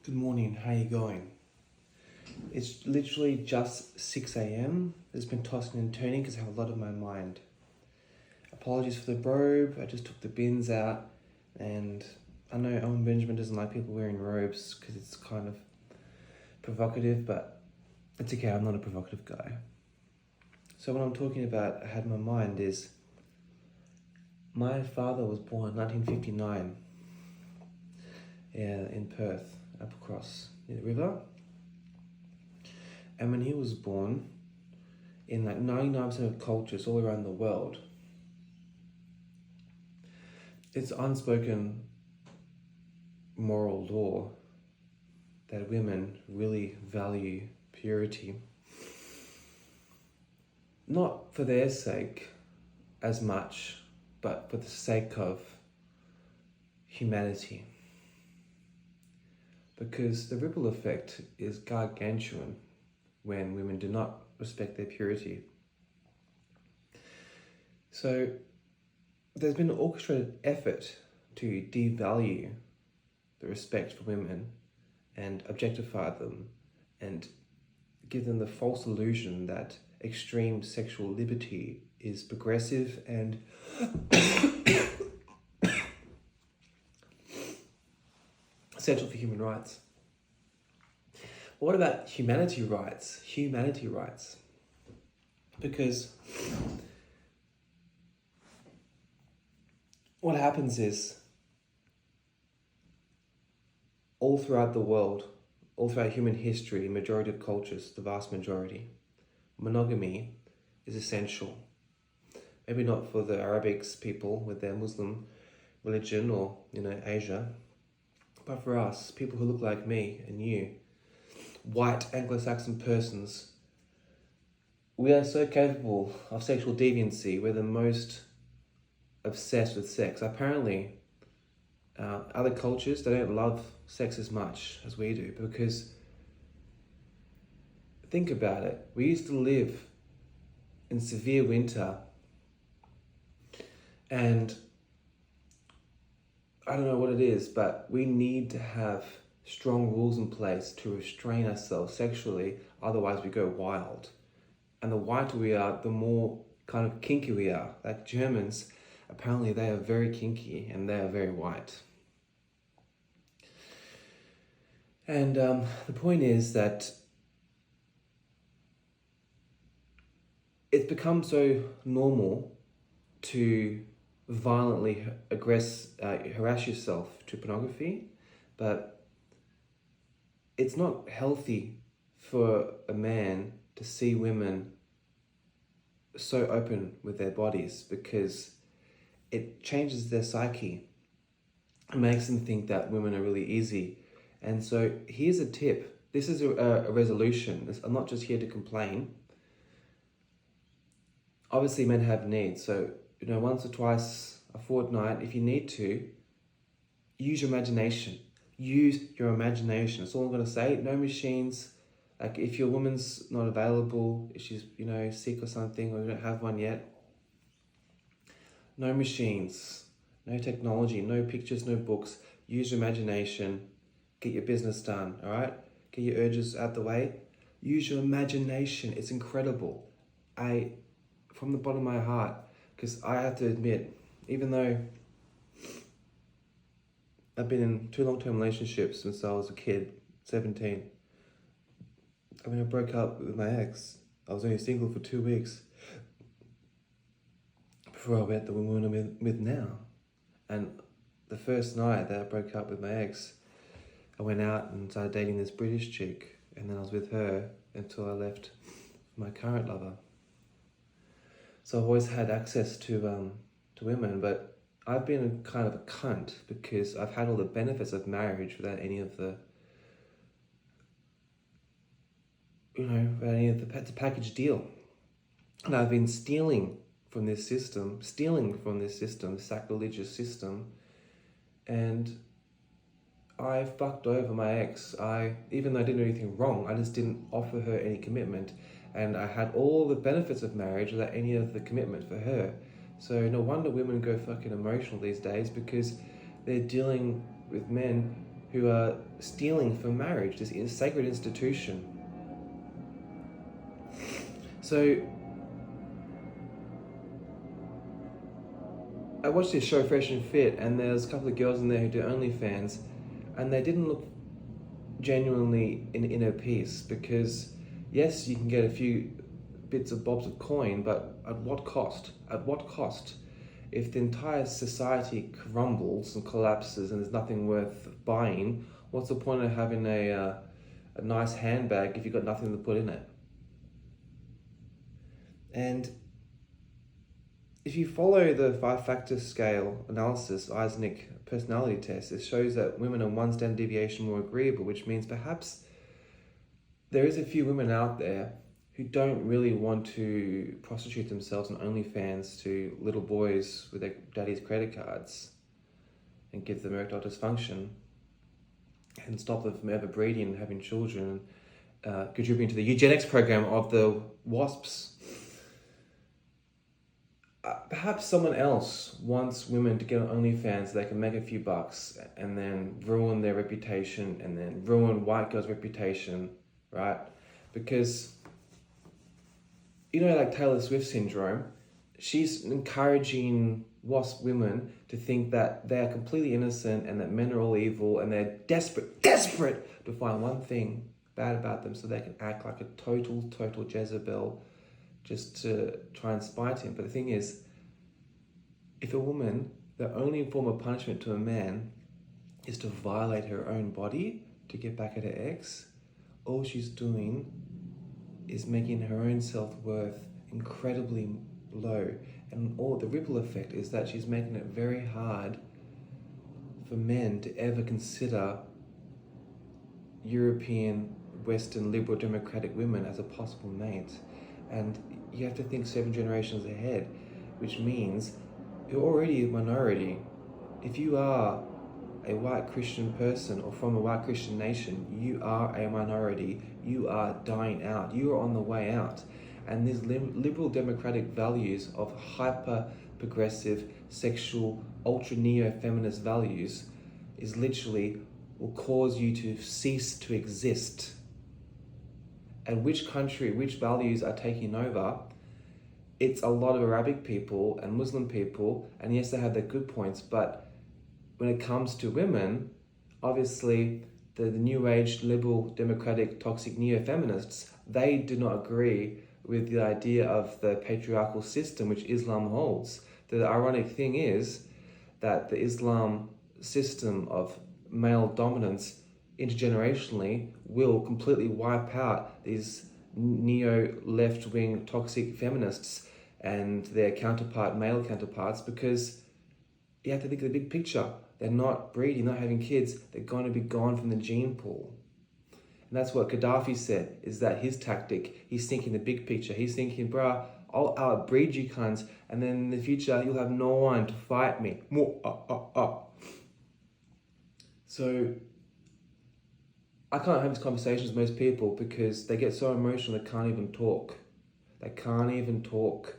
Good morning, how you going? It's literally just 6 a.m. It's been tossing and turning because I have a lot on my mind. Apologies for the robe, I just took the bins out, and I know Owen Benjamin doesn't like people wearing robes because it's kind of provocative, but it's okay, I'm not a provocative guy. So what I'm talking about, I had in my mind is, my father was born in 1959 in Perth, Applecross, near the river. And when he was born, in like 99% of cultures all around the world, it's unspoken moral law that women really value purity. Not for their sake as much, but for the sake of humanity. Because the ripple effect is gargantuan when women do not respect their purity. So there's been an orchestrated effort to devalue the respect for women and objectify them and give them the false illusion that extreme sexual liberty is progressive and essential for human rights. But what about humanity rights? Humanity rights. Because what happens is, all throughout the world, all throughout human history, majority of cultures, the vast majority, monogamy is essential. Maybe not for the Arabics people with their Muslim religion or, Asia, but for us, people who look like me and you, white Anglo-Saxon persons, we are so capable of sexual deviancy. We're the most obsessed with sex. Apparently, other cultures, they don't love sex as much as we do, because think about it. We used to live in severe winter, and I don't know what it is, but we need to have strong rules in place to restrain ourselves sexually, otherwise we go wild. And the whiter we are, the more kind of kinky we are. Like Germans, apparently they are very kinky and they are very white. And the point is that it's become so normal to violently harass yourself to pornography, but it's not healthy for a man to see women so open with their bodies, because it changes their psyche. It makes them think that women are really easy. And so here's a tip. This is a resolution. I'm not just here to complain. Obviously, men have needs. So, once or twice a fortnight, if you need to, use your imagination. Use your imagination. That's all I'm going to say. No machines. Like, if your woman's not available, if she's, sick or something, or you don't have one yet, no machines, no technology, no pictures, no books. Use your imagination. Get your business done, all right? Get your urges out the way. Use your imagination. It's incredible. From the bottom of my heart, because I have to admit, even though I've been in 2 long-term relationships since I was a kid, 17. When I broke up with my ex, I was only single for 2 weeks before I met the woman I'm with now. And the first night that I broke up with my ex, I went out and started dating this British chick, and then I was with her until I left my current lover. So I've always had access to women, but I've been kind of a cunt because I've had all the benefits of marriage without any of the, it's a package deal. And I've been stealing from this system, the sacrilegious system, and I fucked over my ex. Even though I didn't do anything wrong, I just didn't offer her any commitment. And I had all the benefits of marriage without any of the commitment for her. So no wonder women go fucking emotional these days, because they're dealing with men who are stealing from marriage, this sacred institution. So I watched this show, Fresh and Fit, and there's a couple of girls in there who do OnlyFans, and they didn't look genuinely in inner peace, because yes, you can get a few bits of bobs of coin, but at what cost? At what cost? If the entire society crumbles and collapses and there's nothing worth buying, what's the point of having a nice handbag if you've got nothing to put in it? And if you follow the 5-factor scale analysis, Eysenck personality test, it shows that women are 1 standard deviation more agreeable, which means perhaps there is a few women out there who don't really want to prostitute themselves on OnlyFans to little boys with their daddy's credit cards and give them erectile dysfunction and stop them from ever breeding and having children, contributing to the eugenics program of the WASPs. Perhaps someone else wants women to get on OnlyFans so they can make a few bucks and then ruin their reputation and then ruin white girls' reputation, right? Because, you know, like Taylor Swift syndrome, she's encouraging WASP women to think that they are completely innocent and that men are all evil, and they're desperate to find one thing bad about them so they can act like a total Jezebel just to try and spite him. But the thing is, if a woman, the only form of punishment to a man is to violate her own body to get back at her ex, all she's doing is making her own self-worth incredibly low. And all the ripple effect is that she's making it very hard for men to ever consider European, Western, liberal, democratic women as a possible mate. And you have to think 7 generations ahead, which means you're already a minority. If you are a white Christian person or from a white Christian nation, you are a minority. You are dying out. You are on the way out. And these liberal democratic values of hyper progressive, sexual, ultra neo-feminist values is literally will cause you to cease to exist. And which country, which values are taking over? It's a lot of Arabic people and Muslim people, and yes, they have their good points, but when it comes to women, obviously the new age liberal, democratic, toxic neo-feminists, they do not agree with the idea of the patriarchal system which Islam holds. The ironic thing is that the Islam system of male dominance intergenerationally will completely wipe out these neo-left-wing toxic feminists and their male counterparts, because you have to think of the big picture. They're not breeding, not having kids. They're going to be gone from the gene pool. And that's what Gaddafi said, is that his tactic. He's thinking the big picture. He's thinking, bruh, I'll outbreed you cunts, and then in the future, you'll have no one to fight me. So I can't have these conversations with most people because they get so emotional they can't even talk. They can't even talk.